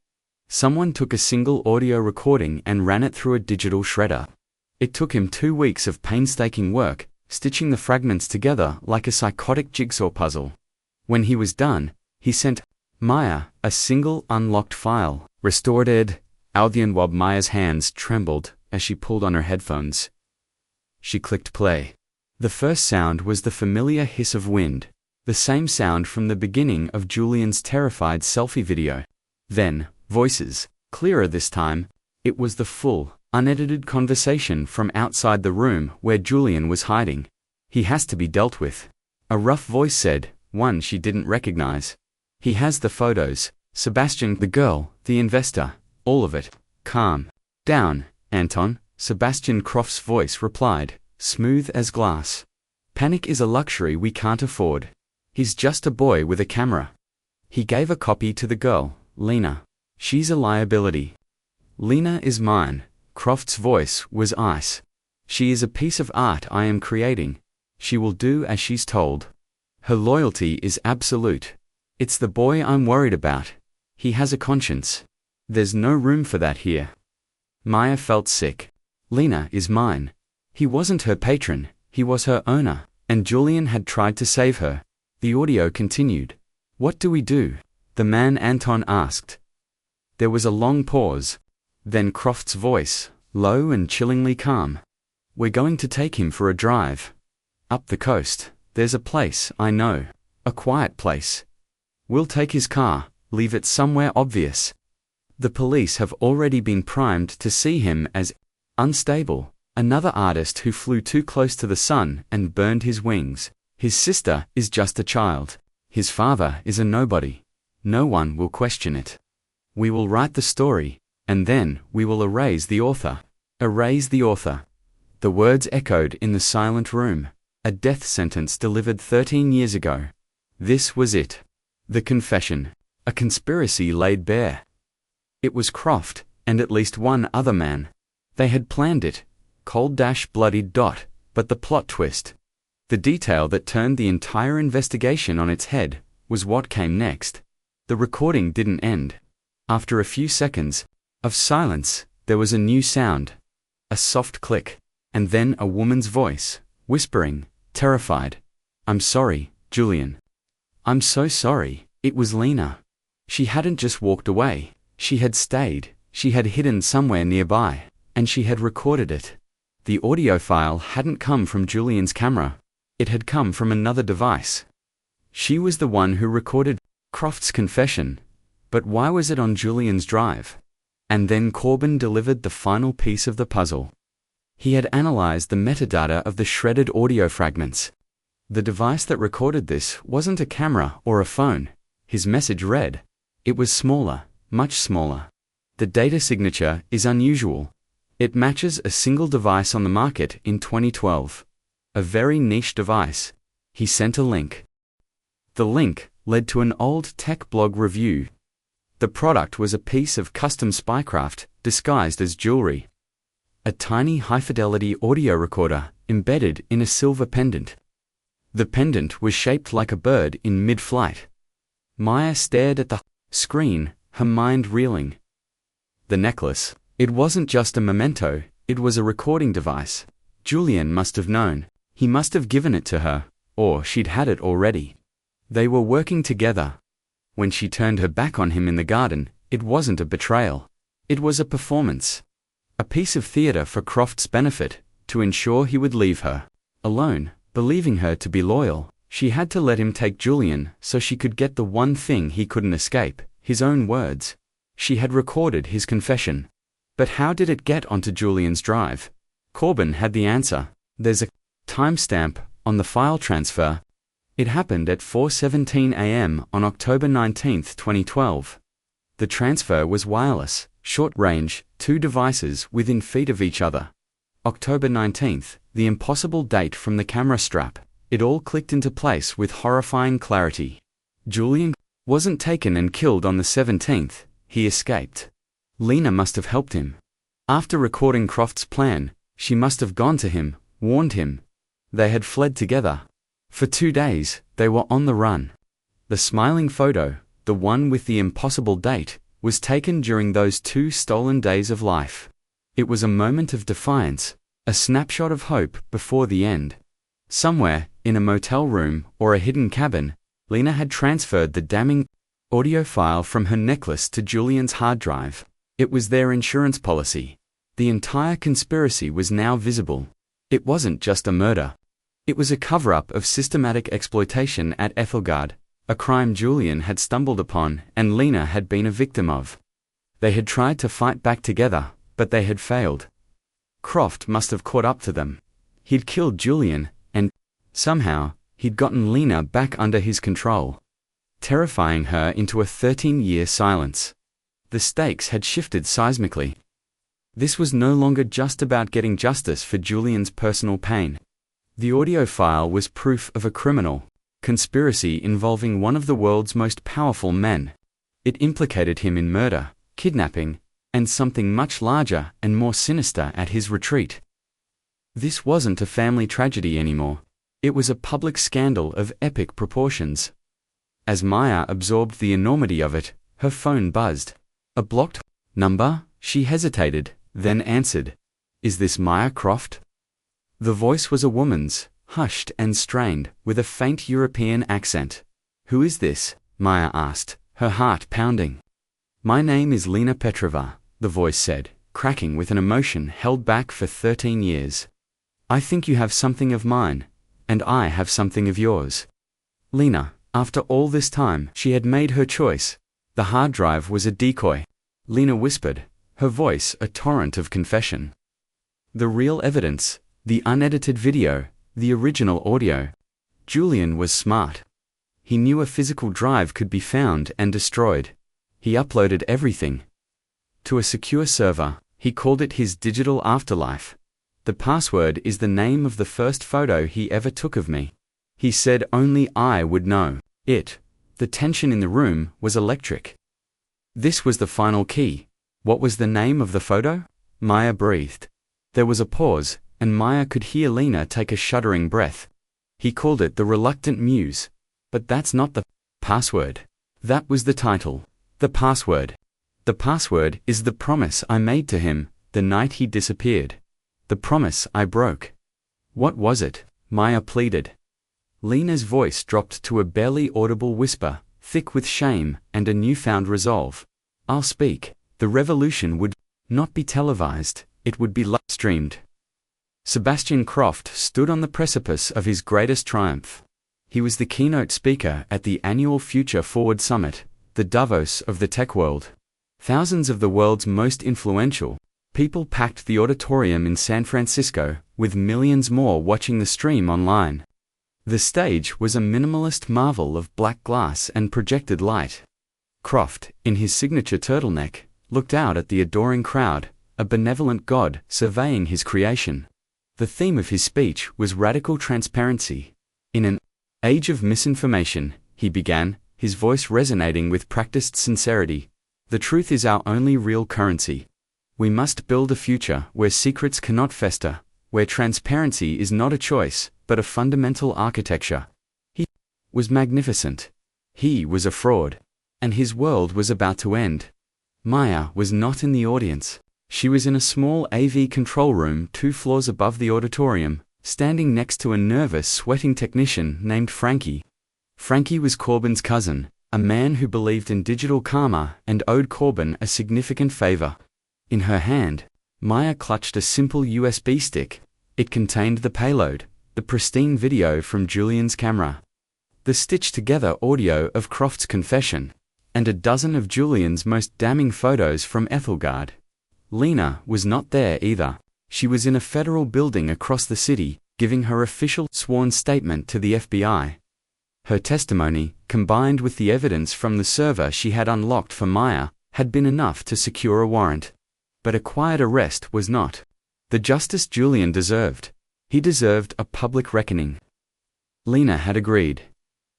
Someone took a single audio recording and ran it through a digital shredder. It took him 2 weeks of painstaking work, stitching the fragments together like a psychotic jigsaw puzzle. When he was done, he sent Maya a single unlocked file. Restored Ed Aldian. Maya's hands trembled as she pulled on her headphones. She clicked play. The first sound was the familiar hiss of wind, the same sound from the beginning of Julian's terrified selfie video. Then, voices, clearer this time. It was the full, unedited conversation from outside the room where Julian was hiding. "He has to be dealt with," a rough voice said, one she didn't recognize. "He has the photos, Sebastian, the girl, the investor, all of it." "Calm down, Anton," Sebastian Croft's voice replied, smooth as glass. "Panic is a luxury we can't afford. He's just a boy with a camera." He gave a copy to the girl, Lena. "She's a liability." "Lena is mine." Croft's voice was ice. "She is a piece of art I am creating. She will do as she's told. Her loyalty is absolute. It's the boy I'm worried about. He has a conscience. There's no room for that here." Maya felt sick. "Lena is mine." He wasn't her patron, he was her owner, and Julian had tried to save her. The audio continued. "What do we do?" the man Anton asked. There was a long pause. Then Croft's voice, low and chillingly calm. "We're going to take him for a drive. Up the coast, there's a place I know. A quiet place. We'll take his car, leave it somewhere obvious. The police have already been primed to see him as unstable, another artist who flew too close to the sun and burned his wings. His sister is just a child. His father is a nobody. No one will question it. We will write the story, and then we will erase the author." Erase the author. The words echoed in the silent room. A death sentence delivered 13 years ago. This was it. The confession. A conspiracy laid bare. It was Croft, and at least one other man. They had planned it. Cold-blooded. But the plot twist, the detail that turned the entire investigation on its head, was what came next. The recording didn't end. After a few seconds of silence, there was a new sound. A soft click, and then a woman's voice, whispering, terrified. "I'm sorry, Julian. I'm so sorry." It was Lena. She hadn't just walked away. She had stayed. She had hidden somewhere nearby, and she had recorded it. The audio file hadn't come from Julian's camera. It had come from another device. She was the one who recorded Croft's confession. But why was it on Julian's drive? And then Corbin delivered the final piece of the puzzle. He had analyzed the metadata of the shredded audio fragments. The device that recorded this wasn't a camera or a phone. His message read. It was smaller, much smaller. The data signature is unusual. It matches a single device on the market in 2012. A very niche device. He sent a link. The link led to an old tech blog review. The product was a piece of custom spycraft disguised as jewelry. A tiny high-fidelity audio recorder embedded in a silver pendant. The pendant was shaped like a bird in mid-flight. Maya stared at the screen, her mind reeling. The necklace. It wasn't just a memento, it was a recording device. Julian must have known. He must have given it to her, or she'd had it already. They were working together. When she turned her back on him in the garden, it wasn't a betrayal. It was a performance. A piece of theater for Croft's benefit, to ensure he would leave her alone, believing her to be loyal. She had to let him take Julian so she could get the one thing he couldn't escape, his own words. She had recorded his confession. But how did it get onto Julian's drive? Corbin had the answer. There's a timestamp on the file transfer. It happened at 4:17 a.m. on October 19, 2012. The transfer was wireless, short range, 2 devices within feet of each other. October 19th, the impossible date from the camera strap. It all clicked into place with horrifying clarity. Julian wasn't taken and killed on the 17th, he escaped. Lena must have helped him. After recording Croft's plan, she must have gone to him, warned him. They had fled together. For 2 days, they were on the run. The smiling photo, the one with the impossible date, was taken during those 2 stolen days of life. It was a moment of defiance, a snapshot of hope before the end. Somewhere, in a motel room or a hidden cabin, Lena had transferred the damning audio file from her necklace to Julian's hard drive. It was their insurance policy. The entire conspiracy was now visible. It wasn't just a murder. It was a cover-up of systematic exploitation at Ethelgard, a crime Julian had stumbled upon and Lena had been a victim of. They had tried to fight back together, but they had failed. Croft must have caught up to them. He'd killed Julian, and, somehow, he'd gotten Lena back under his control, terrifying her into a 13-year silence. The stakes had shifted seismically. This was no longer just about getting justice for Julian's personal pain. The audio file was proof of a criminal conspiracy involving one of the world's most powerful men. It implicated him in murder, kidnapping, and something much larger and more sinister at his retreat. This wasn't a family tragedy anymore. It was a public scandal of epic proportions. As Maya absorbed the enormity of it, her phone buzzed. A blocked number? She hesitated, then answered. Is this Maya Croft? The voice was a woman's, hushed and strained, with a faint European accent. Who is this? Maya asked, her heart pounding. My name is Lena Petrova, the voice said, cracking with an emotion held back for 13 years. I think you have something of mine, and I have something of yours. Lena, after all this time, she had made her choice. The hard drive was a decoy. Lena whispered, her voice a torrent of confession. The real evidence, the unedited video, the original audio. Julian was smart. He knew a physical drive could be found and destroyed. He uploaded everything to a secure server. He called it his digital afterlife. The password is the name of the first photo he ever took of me. He said only I would know it. The tension in the room was electric. This was the final key. What was the name of the photo? Maya breathed. There was a pause, and Maya could hear Lena take a shuddering breath. He called it the Reluctant Muse. But that's not the password. That was the title. The password. The password is the promise I made to him the night he disappeared. The promise I broke. What was it? Maya pleaded. Lena's voice dropped to a barely audible whisper, thick with shame and a newfound resolve. I'll speak. The revolution would not be televised, it would be live-streamed. Sebastian Croft stood on the precipice of his greatest triumph. He was the keynote speaker at the annual Future Forward Summit, the Davos of the tech world. Thousands of the world's most influential people packed the auditorium in San Francisco, with millions more watching the stream online. The stage was a minimalist marvel of black glass and projected light. Croft, in his signature turtleneck, looked out at the adoring crowd, a benevolent god surveying his creation. The theme of his speech was radical transparency. In an age of misinformation, he began, his voice resonating with practiced sincerity. The truth is our only real currency. We must build a future where secrets cannot fester, where transparency is not a choice, but a fundamental architecture. He was magnificent. He was a fraud. And his world was about to end. Maya was not in the audience. She was in a small AV control room 2 floors above the auditorium, standing next to a nervous, sweating technician named Frankie. Frankie was Corbyn's cousin, a man who believed in digital karma and owed Corbyn a significant favor. In her hand, Maya clutched a simple USB stick. It contained the payload, the pristine video from Julian's camera, the stitched-together audio of Croft's confession, and a dozen of Julian's most damning photos from Ethelgard. Lena was not there either. She was in a federal building across the city, giving her official sworn statement to the FBI. Her testimony, combined with the evidence from the server she had unlocked for Maya, had been enough to secure a warrant. But a quiet arrest was not the justice Julian deserved. He deserved a public reckoning. Lena had agreed.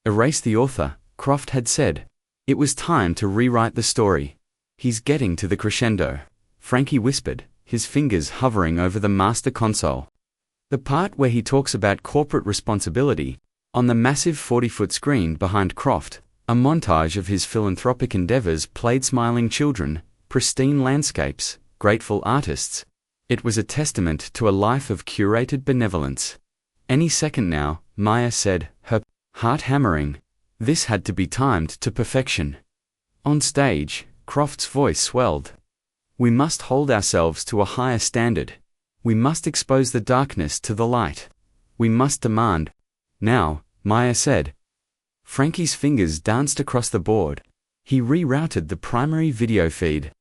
Erase the author, Croft had said. It was time to rewrite the story. He's getting to the crescendo, Frankie whispered, his fingers hovering over the master console. The part where he talks about corporate responsibility, on the massive 40-foot screen behind Croft, a montage of his philanthropic endeavors played smiling children, pristine landscapes, grateful artists. It was a testament to a life of curated benevolence. Any second now, Maya said, her heart hammering. This had to be timed to perfection. On stage, Croft's voice swelled. We must hold ourselves to a higher standard. We must expose the darkness to the light. We must demand. Now, Maya said. Frankie's fingers danced across the board. He rerouted the primary video feed.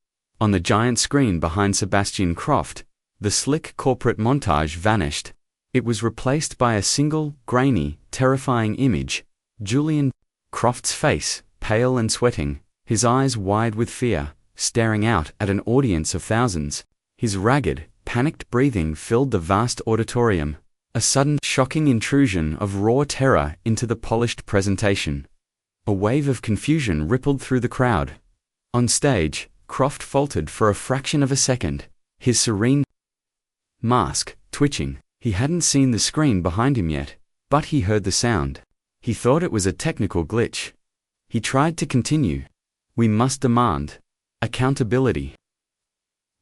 On the giant screen behind Sebastian Croft, the slick corporate montage vanished. It was replaced by a single, grainy, terrifying image. Julian Croft's face, pale and sweating, his eyes wide with fear, staring out at an audience of thousands. His ragged, panicked breathing filled the vast auditorium, a sudden, shocking intrusion of raw terror into the polished presentation. A wave of confusion rippled through the crowd. On stage, Croft faltered for a fraction of a second, his serene mask twitching. He hadn't seen the screen behind him yet, but he heard the sound. He thought it was a technical glitch. He tried to continue. We must demand accountability.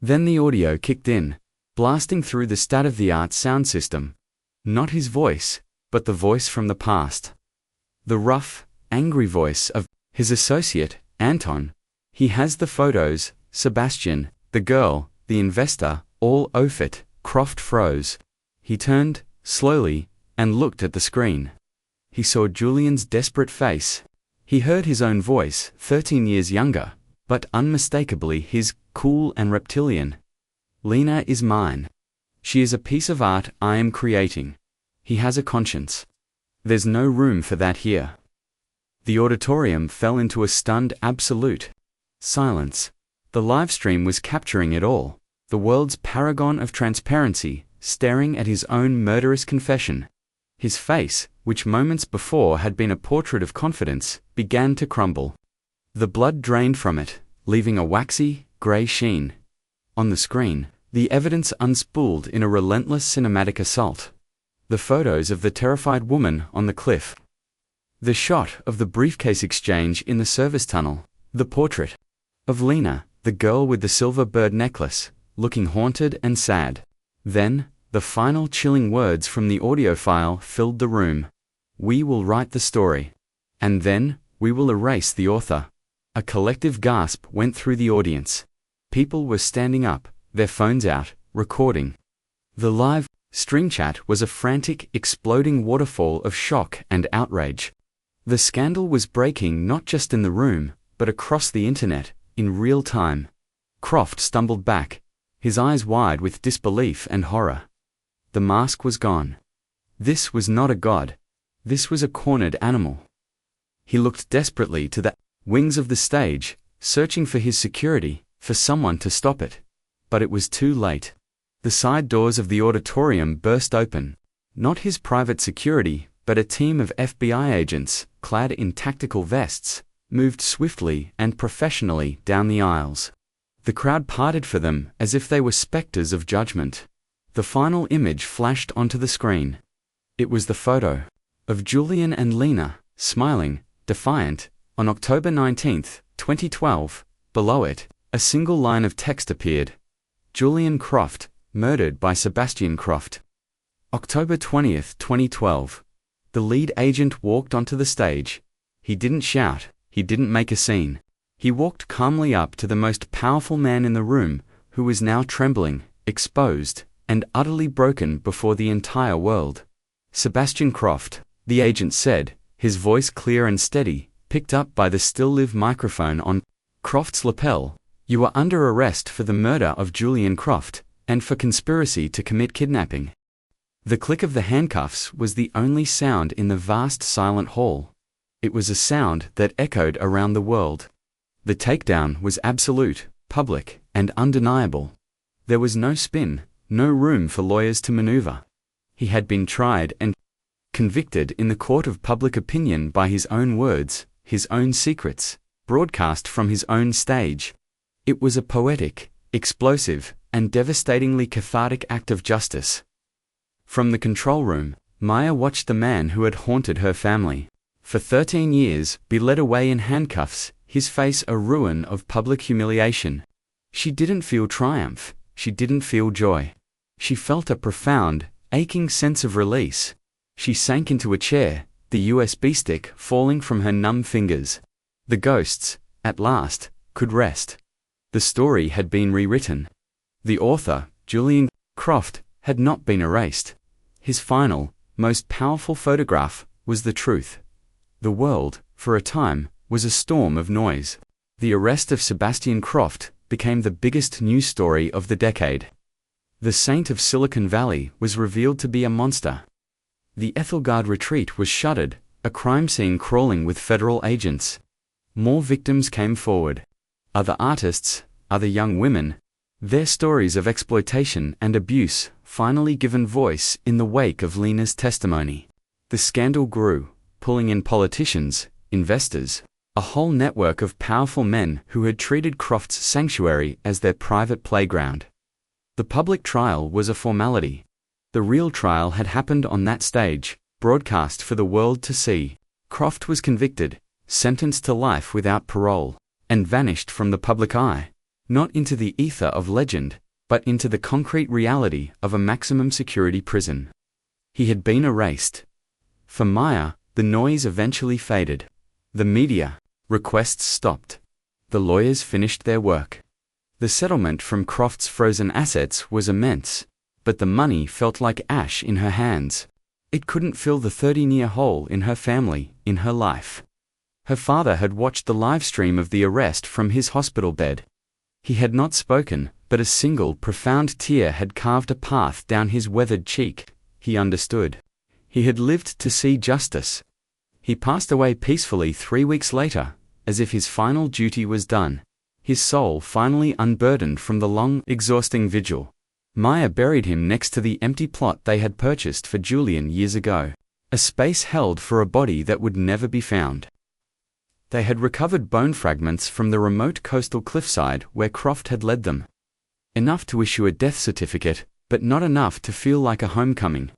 Then the audio kicked in, blasting through the state-of-the-art sound system. Not his voice, but the voice from the past. The rough, angry voice of his associate, Anton. He has the photos, Sebastian, the girl, the investor, all off it. Croft froze. He turned, slowly, and looked at the screen. He saw Julian's desperate face. He heard his own voice, 13 years younger, but unmistakably his, cool and reptilian. Lena is mine. She is a piece of art I am creating. He has a conscience. There's no room for that here. The auditorium fell into a stunned absolute silence. The livestream was capturing it all. The world's paragon of transparency, staring at his own murderous confession. His face, which moments before had been a portrait of confidence, began to crumble. The blood drained from it, leaving a waxy, grey sheen. On the screen, the evidence unspooled in a relentless cinematic assault. The photos of the terrified woman on the cliff. The shot of the briefcase exchange in the service tunnel. The portrait of Lena, the girl with the silver bird necklace, looking haunted and sad. Then, the final chilling words from the audio file filled the room. We will write the story. And then, we will erase the author. A collective gasp went through the audience. People were standing up, their phones out, recording. The live stream chat was a frantic, exploding waterfall of shock and outrage. The scandal was breaking not just in the room, but across the internet, in real time. Croft stumbled back, his eyes wide with disbelief and horror. The mask was gone. This was not a god. This was a cornered animal. He looked desperately to the wings of the stage, searching for his security, for someone to stop it. But it was too late. The side doors of the auditorium burst open. Not his private security, but a team of FBI agents, clad in tactical vests, moved swiftly and professionally down the aisles. The crowd parted for them as if they were specters of judgment. The final image flashed onto the screen. It was the photo of Julian and Lena, smiling, defiant, on October 19, 2012. Below it, a single line of text appeared. Julian Croft, murdered by Sebastian Croft. October 20, 2012. The lead agent walked onto the stage. He didn't shout, he didn't make a scene. He walked calmly up to the most powerful man in the room, who was now trembling, exposed, and utterly broken before the entire world. Sebastian Croft, the agent said, his voice clear and steady, picked up by the still-live microphone on Croft's lapel. You are under arrest for the murder of Julian Croft, and for conspiracy to commit kidnapping. The click of the handcuffs was the only sound in the vast silent hall. It was a sound that echoed around the world. The takedown was absolute, public, and undeniable. There was no spin, no room for lawyers to maneuver. He had been tried and convicted in the court of public opinion by his own words, his own secrets, broadcast from his own stage. It was a poetic, explosive, and devastatingly cathartic act of justice. From the control room, Maya watched the man who had haunted her family for 13 years be led away in handcuffs, his face a ruin of public humiliation. She didn't feel triumph, she didn't feel joy. She felt a profound, aching sense of release. She sank into a chair, the USB stick falling from her numb fingers. The ghosts, at last, could rest. The story had been rewritten. The author, Julian Croft, had not been erased. His final, most powerful photograph was the truth. The world, for a time, was a storm of noise. The arrest of Sebastian Croft became the biggest news story of the decade. The saint of Silicon Valley was revealed to be a monster. The Ethelgard retreat was shuttered, a crime scene crawling with federal agents. More victims came forward. Other artists, other young women, their stories of exploitation and abuse finally given voice in the wake of Lena's testimony. The scandal grew, pulling in politicians, investors, a whole network of powerful men who had treated Croft's sanctuary as their private playground. The public trial was a formality. The real trial had happened on that stage, broadcast for the world to see. Croft was convicted, sentenced to life without parole, and vanished from the public eye, not into the ether of legend, but into the concrete reality of a maximum security prison. He had been erased. For Maya, the noise eventually faded. The media requests stopped. The lawyers finished their work. The settlement from Croft's frozen assets was immense, but the money felt like ash in her hands. It couldn't fill the 13-year hole in her family, in her life. Her father had watched the live stream of the arrest from his hospital bed. He had not spoken, but a single profound tear had carved a path down his weathered cheek. He understood. He had lived to see justice. He passed away peacefully 3 weeks later, as if his final duty was done. His soul finally unburdened from the long, exhausting vigil. Maya buried him next to the empty plot they had purchased for Julian years ago, a space held for a body that would never be found. They had recovered bone fragments from the remote coastal cliffside where Croft had led them. Enough to issue a death certificate, but not enough to feel like a homecoming.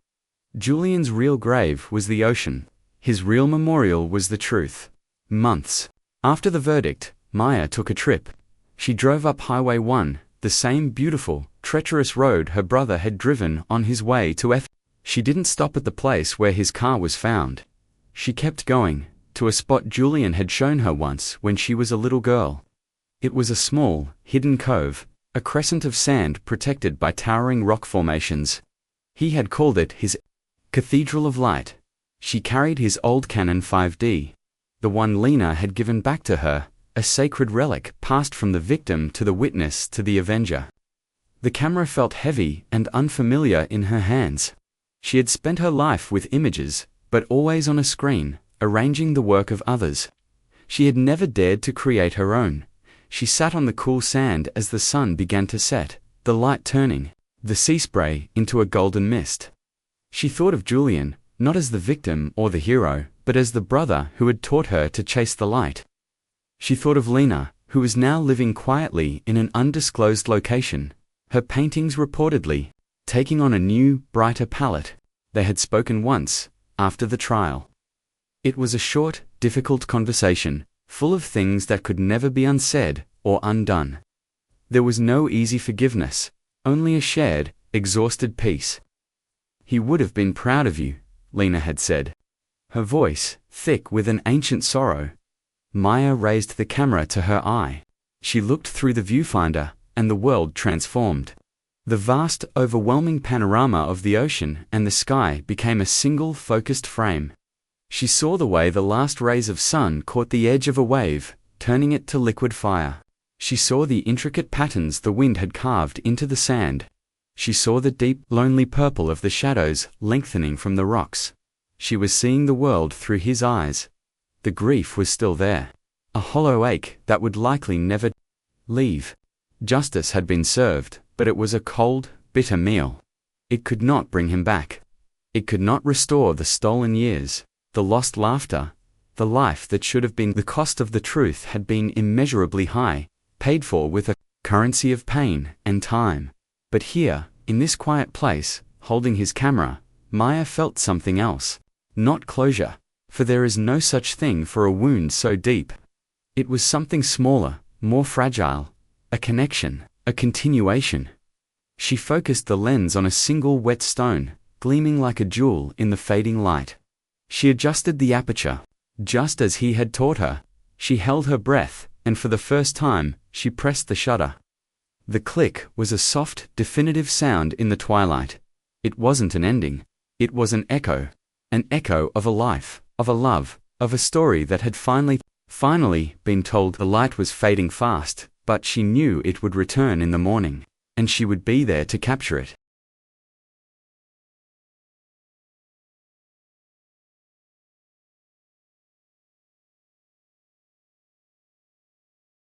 Julian's real grave was the ocean. His real memorial was the truth. Months after the verdict, Maya took a trip. She drove up Highway 1, the same beautiful, treacherous road her brother had driven on his way to She didn't stop at the place where his car was found. She kept going, to a spot Julian had shown her once when she was a little girl. It was a small, hidden cove, a crescent of sand protected by towering rock formations. He had called it his Cathedral of Light. She carried his old Canon 5D, the one Lena had given back to her, a sacred relic passed from the victim to the witness to the avenger. The camera felt heavy and unfamiliar in her hands. She had spent her life with images, but always on a screen, arranging the work of others. She had never dared to create her own. She sat on the cool sand as the sun began to set, the light turning the sea spray into a golden mist. She thought of Julian, not as the victim or the hero, but as the brother who had taught her to chase the light. She thought of Lena, who was now living quietly in an undisclosed location, her paintings reportedly taking on a new, brighter palette. They had spoken once, after the trial. It was a short, difficult conversation, full of things that could never be unsaid or undone. There was no easy forgiveness, only a shared, exhausted peace. "He would have been proud of you," Lena had said. Her voice, thick with an ancient sorrow. Maya raised the camera to her eye. She looked through the viewfinder, and the world transformed. The vast, overwhelming panorama of the ocean and the sky became a single focused frame. She saw the way the last rays of sun caught the edge of a wave, turning it to liquid fire. She saw the intricate patterns the wind had carved into the sand. She saw the deep, lonely purple of the shadows lengthening from the rocks. She was seeing the world through his eyes. The grief was still there, a hollow ache that would likely never leave. Justice had been served, but it was a cold, bitter meal. It could not bring him back. It could not restore the stolen years, the lost laughter. The life that should have been the cost of the truth had been immeasurably high, paid for with a currency of pain and time. But here, in this quiet place, holding his camera, Maya felt something else. Not closure, for there is no such thing for a wound so deep. It was something smaller, more fragile, a connection, a continuation. She focused the lens on a single wet stone, gleaming like a jewel in the fading light. She adjusted the aperture, just as he had taught her. She held her breath, and for the first time, she pressed the shutter. The click was a soft, definitive sound in the twilight. It wasn't an ending. It was an echo of a life, of a love, of a story that had finally been told. The light was fading fast, but she knew it would return in the morning, and she would be there to capture it.